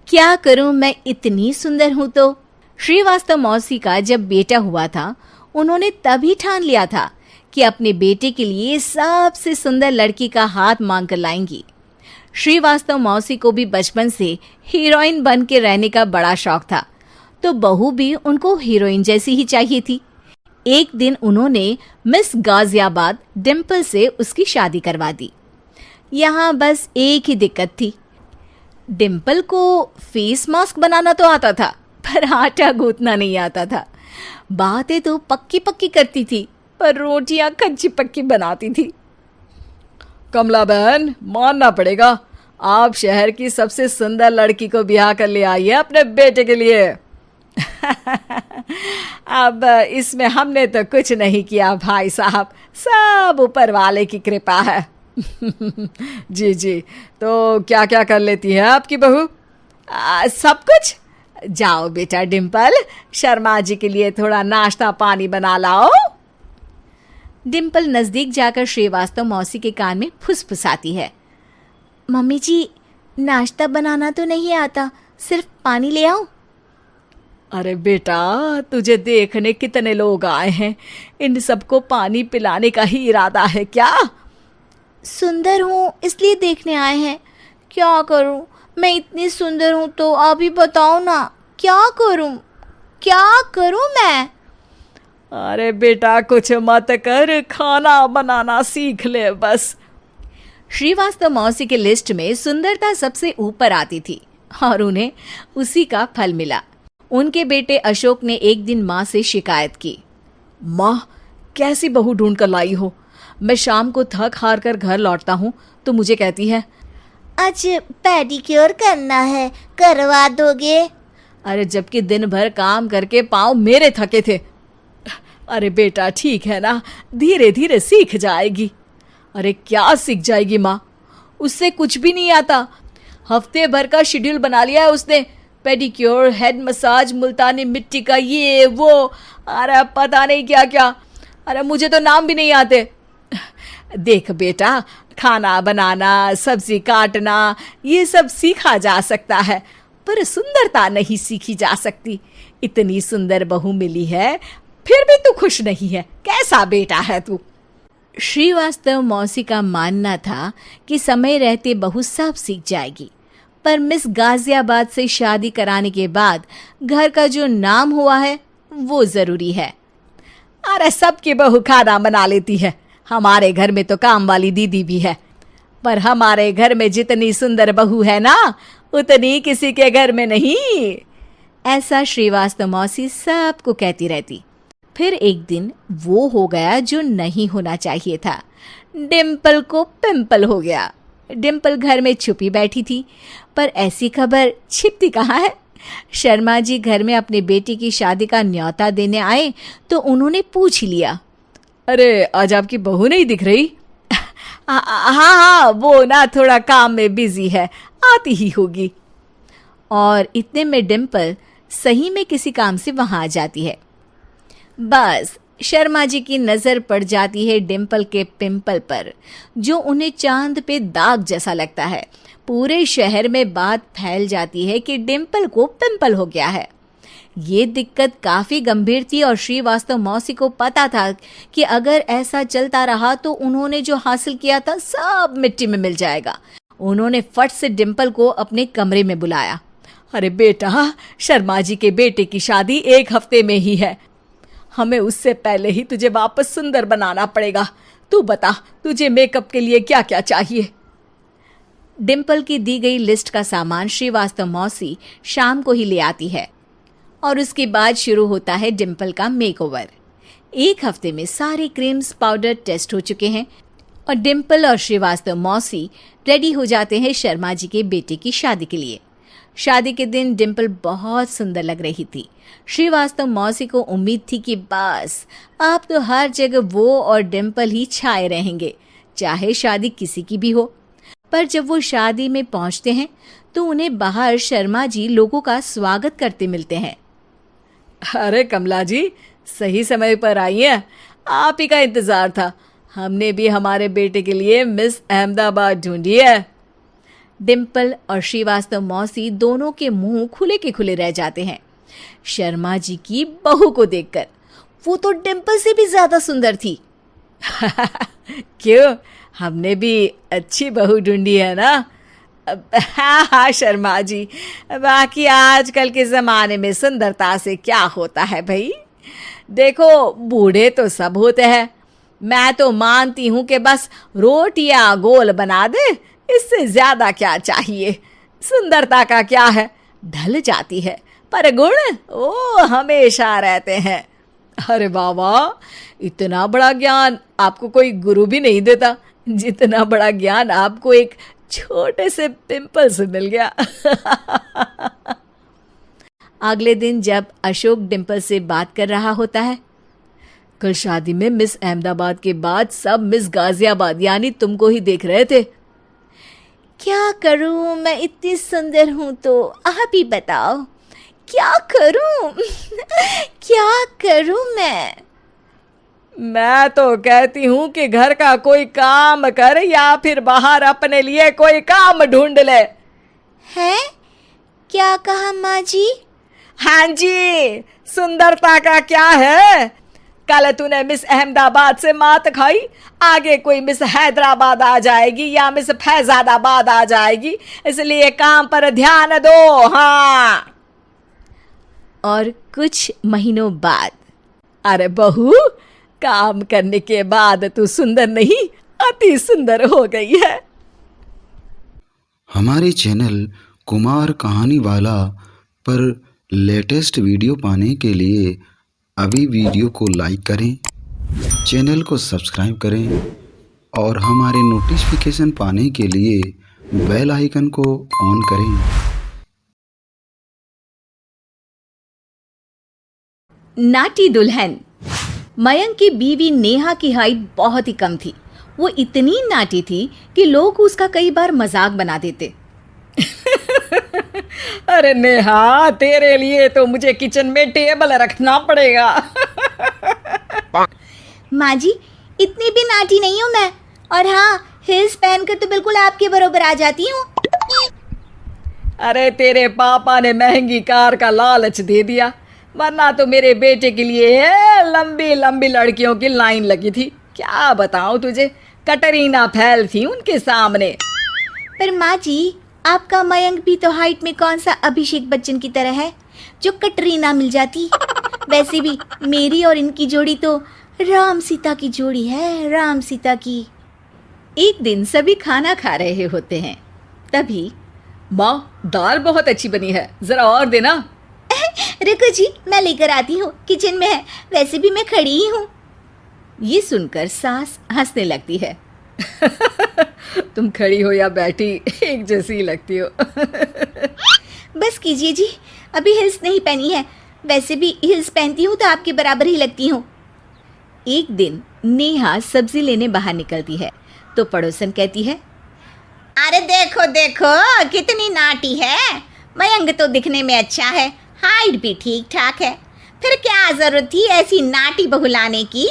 क्या करूं, मैं इतनी सुंदर हूं तो। श्रीवास्तव मौसी का जब बेटा हुआ था, उन्होंने तभी ठान लिया था कि अपने बेटे के लिए सबसे सुंदर लड़की का हाथ मांग कर लाएंगी। श्रीवास्तव मौसी को भी बचपन से हीरोइन बन के रहने का बड़ा शौक था, तो बहू भी उनको हीरोइन जैसी ही चाहिए थी। एक दिन उन्होंने मिस गाजियाबाद डिम्पल से उसकी शादी करवा दी। यहाँ बस एक ही दिक्कत थी, डिम्पल को फेस मास्क बनाना तो आता था, पर आटा गूंथना नहीं आता था। बातें तो पक्की पक्की करती थी, पर रोटियां कच्ची पक्की बनाती थी। कमला बहन, मानना पड़ेगा, आप शहर की सबसे सुंदर लड़की को ब्याह कर ले आई है अपने बेटे के लिए। अब इसमें हमने तो कुछ नहीं किया भाई साहब, सब ऊपर वाले की कृपा है। जी जी, तो क्या क्या कर लेती है आपकी बहू? सब कुछ। जाओ बेटा डिम्पल, शर्मा जी के लिए थोड़ा नाश्ता पानी बना लाओ। डिम्पल नजदीक जाकर श्रीवास्तव मौसी के कान में फुसफुसाती है। मम्मी जी, नाश्ता बनाना तो नहीं आता, सिर्फ पानी ले आओ। अरे बेटा, तुझे देखने कितने लोग आए हैं, इन सबको पानी पिलाने का ही इरादा है क्या? सुंदर हूँ इसलिए देखने आए हैं। क्या करूँ, मैं इतनी सुंदर हूँ तो आप ही बताओ ना, क्या करूँ मैं? अरे बेटा, कुछ मत कर, खाना बनाना सीख ले बस। श्रीवास्तव मौसी के लिस्ट में सुंदरता सबसे ऊपर आती थी और उन्हें उसी का फल मिला। उनके बेटे अशोक ने एक दिन माँ से शिकायत की। माँ, कैसी बहू ढूंढ कर लाई हो? मैं शाम को थक हार कर घर लौटता हूँ तो मुझे कहती है, आज पेडिक्योर करना है, करवा दोगे? अरे जबकि दिन भर काम करके पाँव मेरे थके थे। अरे बेटा, ठीक है ना, धीरे धीरे सीख जाएगी। अरे क्या सीख जाएगी माँ, उससे कुछ भी नहीं आता। हफ्ते भर का शेड्यूल बना लिया है उसने, पेडिक्योर, हेड मसाज, मुल्तानी मिट्टी का ये वो, अरे पता नहीं क्या क्या। अरे मुझे तो नाम भी नहीं आते। देख बेटा, खाना बनाना, सब्जी काटना, ये सब सीखा जा सकता है, पर सुंदरता नहीं सीखी जा सकती। इतनी सुंदर बहू मिली है, फिर भी तू खुश नहीं है, कैसा बेटा है तू? श्रीवास्तव मौसी का मानना था कि समय रहते बहू सब सीख जाएगी, पर मिस गाजियाबाद से शादी कराने के बाद घर का जो नाम हुआ है वो जरूरी है। अरे सबकी बहू खाना बना लेती है, हमारे घर में तो काम वाली दीदी भी है, पर हमारे घर में जितनी सुंदर बहू है ना, उतनी किसी के घर में नहीं। ऐसा श्रीवास्तव मौसी सबको कहती रहती। फिर एक दिन वो हो गया जो नहीं होना चाहिए था, डिम्पल को पिंपल हो गया। डिम्पल घर में छुपी बैठी थी, पर ऐसी खबर छिपती कहाँ है। शर्मा जी घर में अपने बेटी की शादी का न्योता देने आए तो उन्होंने पूछ लिया, अरे आज आपकी बहू नहीं दिख रही? हाँ, वो ना थोड़ा काम में बिजी है, आती ही होगी। और इतने में डिम्पल सही में किसी काम से वहां आ जाती है। बस शर्मा जी की नजर पड़ जाती है डिम्पल के पिंपल पर, जो उन्हें चांद पे दाग जैसा लगता है। पूरे शहर में बात फैल जाती है कि डिम्पल को पिंपल हो गया है। ये दिक्कत काफी गंभीर थी और श्रीवास्तव मौसी को पता था कि अगर ऐसा चलता रहा तो उन्होंने जो हासिल किया था सब मिट्टी में मिल जाएगा। उन्होंने फट से डिम्पल को अपने कमरे में बुलाया। अरे बेटा, शर्मा जी के बेटे की शादी 1 हफ्ते में ही है, हमें उससे पहले ही तुझे वापस सुंदर बनाना पड़ेगा। तू बता, तुझे मेकअप के लिए क्या क्या चाहिए? डिम्पल की दी गई लिस्ट का सामान श्रीवास्तव मौसी शाम को ही ले आती है और उसके बाद शुरू होता है डिम्पल का मेकओवर। 1 हफ्ते में सारे क्रीम्स पाउडर टेस्ट हो चुके हैं और डिम्पल और श्रीवास्तव मौसी रेडी हो जाते हैं शर्मा जी के बेटे की शादी के लिए। शादी के दिन डिम्पल बहुत सुंदर लग रही थी। श्रीवास्तव मौसी को उम्मीद थी कि बस अब तो हर जगह वो और डिम्पल ही छाए रहेंगे, चाहे शादी किसी की भी हो। पर जब वो शादी में पहुंचते हैं तो उन्हें बाहर शर्मा जी लोगों का स्वागत करते मिलते हैं। अरे कमला जी, सही समय पर आई हैं, आप ही का इंतजार था। हमने भी हमारे बेटे के लिए मिस अहमदाबाद ढूंढी है। डिम्पल और श्रीवास्तव मौसी दोनों के मुंह खुले के खुले रह जाते हैं शर्मा जी की बहू को देखकर। वो तो डिम्पल से भी ज्यादा सुंदर थी। क्यों, हमने भी अच्छी बहू ढूंढी है ना? हाँ हाँ शर्मा जी, बाकी आजकल के ज़माने में सुंदरता से क्या होता है भाई? देखो, बूढ़े तो सब होते हैं। मैं तो मानती हूँ कि बस रोटियां गोल बना दे, इससे ज्यादा क्या चाहिए। सुंदरता का क्या है, ढल जाती है, पर गुण वो हमेशा रहते हैं। अरे बाबा, इतना बड़ा ज्ञान आपको कोई गुरु भी नहीं देता जितना बड़ा ज्ञान आपको एक छोटे से पिंपल से मिल गया। अगले दिन जब अशोक डिम्पल से बात कर रहा होता है, कल शादी में मिस अहमदाबाद के बाद सब मिस गाजियाबाद यानी तुमको ही देख रहे थे। क्या करूं, मैं इतनी सुंदर हूं तो आप ही बताओ क्या करूं? क्या करूं मैं तो कहती हूं कि घर का कोई काम कर या फिर बाहर अपने लिए कोई काम ढूंढ ले। है? क्या कहा माँ जी? हाँ जी, सुंदरता का क्या है? कल तूने मिस अहमदाबाद से मात खाई, आगे कोई मिस हैदराबाद आ जाएगी या मिस फैजादाबाद आ जाएगी, इसलिए काम पर ध्यान दो। हाँ। और कुछ महीनों बाद, अरे बहू, काम करने के बाद तू सुंदर नहीं, अति सुंदर हो गई है। हमारे चैनल कुमार कहानी वाला पर लेटेस्ट वीडियो पाने के लिए अभी वीडियो को लाइक करें, चैनल को सब्सक्राइब करें और हमारे नोटिफिकेशन पाने के लिए बेल आइकन को ऑन करें। नाटी दुल्हन। मयंक की बीवी नेहा की हाइट बहुत ही कम थी। वो इतनी नाटी थी कि लोग उसका कई बार मजाक बना देते। अरे नेहा, तेरे लिए तो मुझे किचन में टेबल रखना पड़ेगा। माँ जी, इतनी भी नाटी नहीं हूँ मैं, और हाँ, हिल्स पहनकर तो बिल्कुल आपके बराबर आ जाती हूँ। अरे तेरे पापा ने महंगी कार का लालच दे दिया, वरना तो मेरे बेटे के लिए लंबी लंबी लड़कियों की लाइन लगी थी। क्या बताऊं तुझे, कटरीना फैल थी उनके सामने। पर माँ जी, आपका मयंक भी तो हाइट में कौन सा अभिषेक बच्चन की तरह है जो कटरीना मिल जाती। वैसे भी मेरी और इनकी जोड़ी तो राम सीता की जोड़ी है, राम सीता की। एक दिन सभी खाना खा रहे होते हैं, तभी माँ, दाल बहुत अच्छी बनी है, जरा और देना। रुको जी, मैं लेकर आती हूँ, किचन में है, वैसे भी मैं खड़ी ही हूँ। ये सुनकर सास हंसने लगती है। तुम खड़ी हो या बैठी, एक जैसी लगती हो। बस कीजिए जी, अभी हिल्स नहीं पहनी है, वैसे भी हिल्स पहनती हूँ तो आपके बराबर ही लगती हूँ। एक दिन नेहा सब्जी लेने बाहर निकलती है तो पड़ोसन कहती है, अरे देखो देखो कितनी नाटी है, मयंक तो दिखने में अच्छा है, हाइट भी ठीक ठाक है, फिर क्या जरूरत थी ऐसी नाटी बहू लाने की।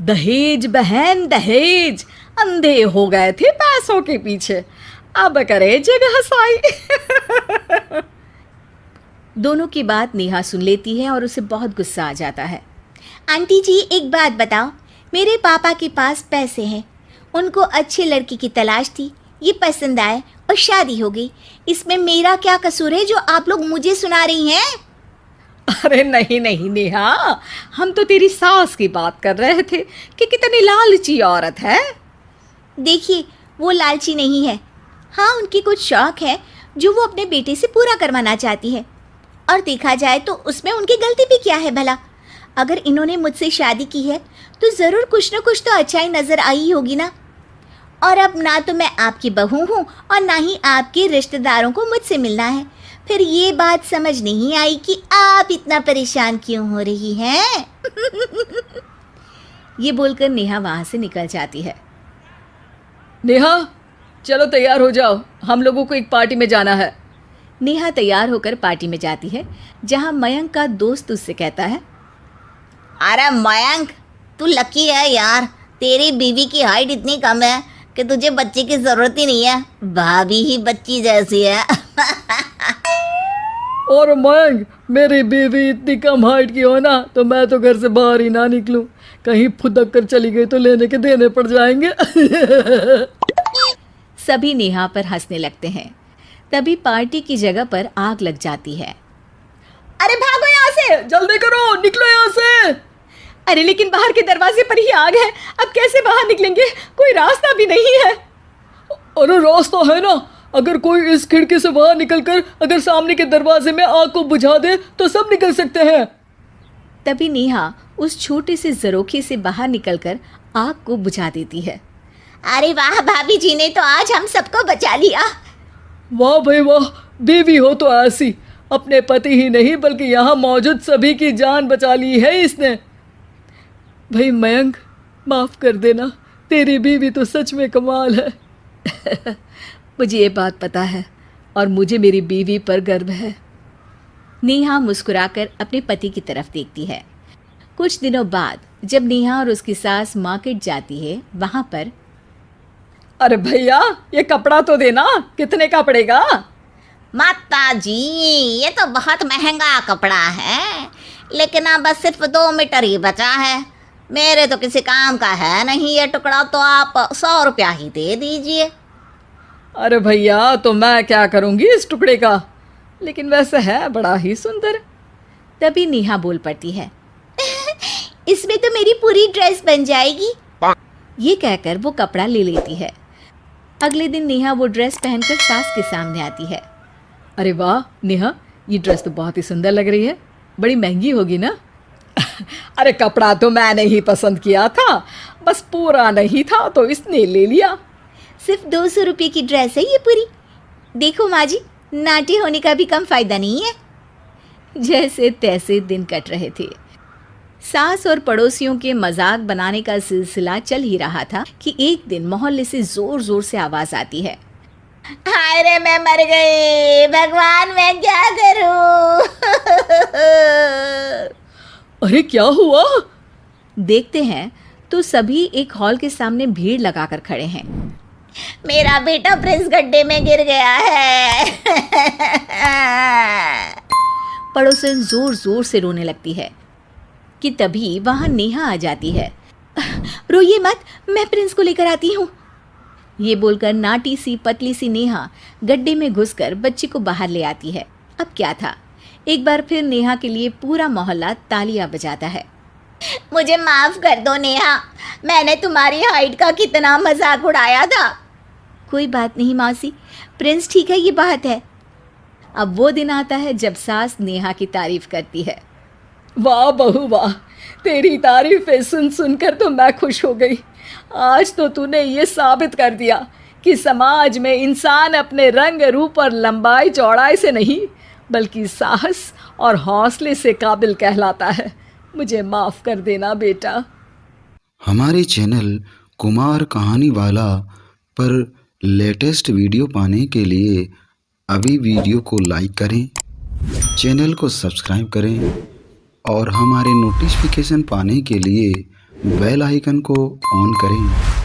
दहेज बहन, दहेज, अंधे हो गए थे पैसों के पीछे, अब करे जगह साई। दोनों की बात नेहा सुन लेती है और उसे बहुत गुस्सा आ जाता है। आंटी जी, एक बात बताओ, मेरे पापा के पास पैसे हैं, उनको अच्छी लड़की की तलाश थी, ये पसंद आए और शादी हो गई, इसमें मेरा क्या कसूर है जो आप लोग मुझे सुना रही हैं? अरे नहीं नहीं नेहा, हम तो तेरी सास की बात कर रहे थे कि कितनी लालची औरत है। देखिए, वो लालची नहीं है, हाँ, उनकी कुछ शौक है जो वो अपने बेटे से पूरा करवाना चाहती है, और देखा जाए तो उसमें उनकी गलती भी क्या है भला। अगर इन्होंने मुझसे शादी की है तो ज़रूर कुछ न कुछ तो अच्छाई नज़र आई होगी ना। और अब ना तो मैं आपकी बहू हूँ और ना ही आपके रिश्तेदारों को मुझसे मिलना है, फिर ये बात समझ नहीं आई कि आप इतना परेशान क्यों हो रही हैं। ये बोलकर नेहा वहाँ से निकल जाती है। नेहा, चलो तैयार हो जाओ, हम लोगों को एक पार्टी में जाना है। नेहा तैयार होकर पार्टी में जाती है, जहाँ मयंक का दोस्त उससे कहता है, अरे मयंक, तू लकी है यार, तेरी बीवी की हाइट इतनी कम है, कि तुझे बच्चे की जरूरत ही नहीं है, भाभी ही बच्ची जैसी है। और मयंक, मेरी बीवी इतनी कम हाइट की हो ना तो मैं तो घर से बाहर ही ना निकलूं, कहीं फुदक कर चली गई तो लेने के देने पड़ जाएंगे। सभी नेहा पर हंसने लगते हैं। तभी पार्टी की जगह पर आग लग जाती है। अरे भागो यहाँ से, जल्दी करो, निकलो यहाँ से। अरे लेकिन बाहर के दरवाजे पर ही आग है, अब कैसे बाहर निकलेंगे? कोई रास्ता भी नहीं है। अरे रास्ता है ना, अगर कोई इस खिड़की से बाहर निकलकर अगर सामने के दरवाजे में आग को बुझा दे तो सब निकल सकते हैं। तभी नेहा उस छोटे से जरोखे से बाहर निकलकर आग को बुझा देती है। अरे वाह, भाभी जी ने तो आज हम सबको बचा लिया। वाह भाई वाह, बीवी हो तो ऐसी, अपने पति ही नहीं बल्कि यहाँ मौजूद सभी की जान बचा ली है इसने। भाई मयंक, माफ़ कर देना, तेरी बीवी तो सच में कमाल है। मुझे ये बात पता है और मुझे मेरी बीवी पर गर्व है। नेहा मुस्कुराकर अपने पति की तरफ देखती है। कुछ दिनों बाद जब नेहा और उसकी सास मार्केट जाती है, वहाँ पर अरे भैया, ये कपड़ा तो देना, कितने का पड़ेगा? माता जी, ये तो बहुत महंगा कपड़ा है, लेकिन अब बस सिर्फ 2 मीटर ही बचा है। मेरे तो किसी काम का है नहीं ये टुकड़ा, तो आप 100 रुपया ही दे दीजिए। अरे भैया, तो मैं क्या करूँगी इस टुकड़े का, लेकिन वैसे है बड़ा ही सुंदर। तभी नेहा बोल पड़ती है, इसमें तो मेरी पूरी ड्रेस बन जाएगी। ये कहकर वो कपड़ा ले लेती है। अगले दिन नेहा वो ड्रेस पहनकर सास के सामने आती है। अरे वाह नेहा, ये ड्रेस तो बहुत ही सुंदर लग रही है, बड़ी महंगी होगी ना? अरे कपड़ा तो मैंने ही पसंद किया था, बस पूरा नहीं था तो इसने ले लिया। सिर्फ 200 रुपये की ड्रेस है ये पूरी। देखो माँ जी, नाटी होने का भी कम फायदा नहीं है। जैसे तैसे दिन कट रहे थे। सास और पड़ोसियों के मजाक बनाने का सिलसिला चल ही रहा था कि एक दिन मोहल्ले से जोर जोर से आवाज आती है। हाय रे, मैं मर गई, भगवान मैं क्या करूं? अरे क्या हुआ? देखते हैं तो सभी एक हॉल के सामने भीड़ लगाकर खड़े हैं। मेरा बेटा प्रिंस गड्ढे में गिर गया है। पड़ोसन जोर जोर से रोने लगती है कि तभी वहां नेहा आ जाती है। रोइए मत, मैं प्रिंस को लेकर आती हूँ। ये बोलकर नाटी सी पतली सी नेहा गड्ढे में घुसकर बच्ची को बाहर ले आती है। अब क्या था, एक बार फिर नेहा के लिए पूरा मोहल्ला तालियां बजाता है। मुझे माफ कर दो नेहा, मैंने तुम्हारी हाइट का कितना मजाक उड़ाया था। कोई बात नहीं मौसी, प्रिंस ठीक है, ये बात है। अब वो दिन आता है जब सास नेहा की तारीफ करती है। वाह बहू वाह, तेरी तारीफें सुन सुनकर तो मैं खुश हो गई। आज तो तूने ये साबित कर दिया कि समाज में इंसान अपने रंग रूप और लंबाई चौड़ाई से नहीं बल्कि साहस और हौसले से काबिल कहलाता है। मुझे माफ़ कर देना बेटा। हमारे चैनल कुमार कहानी वाला पर लेटेस्ट वीडियो पाने के लिए अभी वीडियो को लाइक करें, चैनल को सब्सक्राइब करें और हमारे नोटिफिकेशन पाने के लिए बेल आइकन को ऑन करें।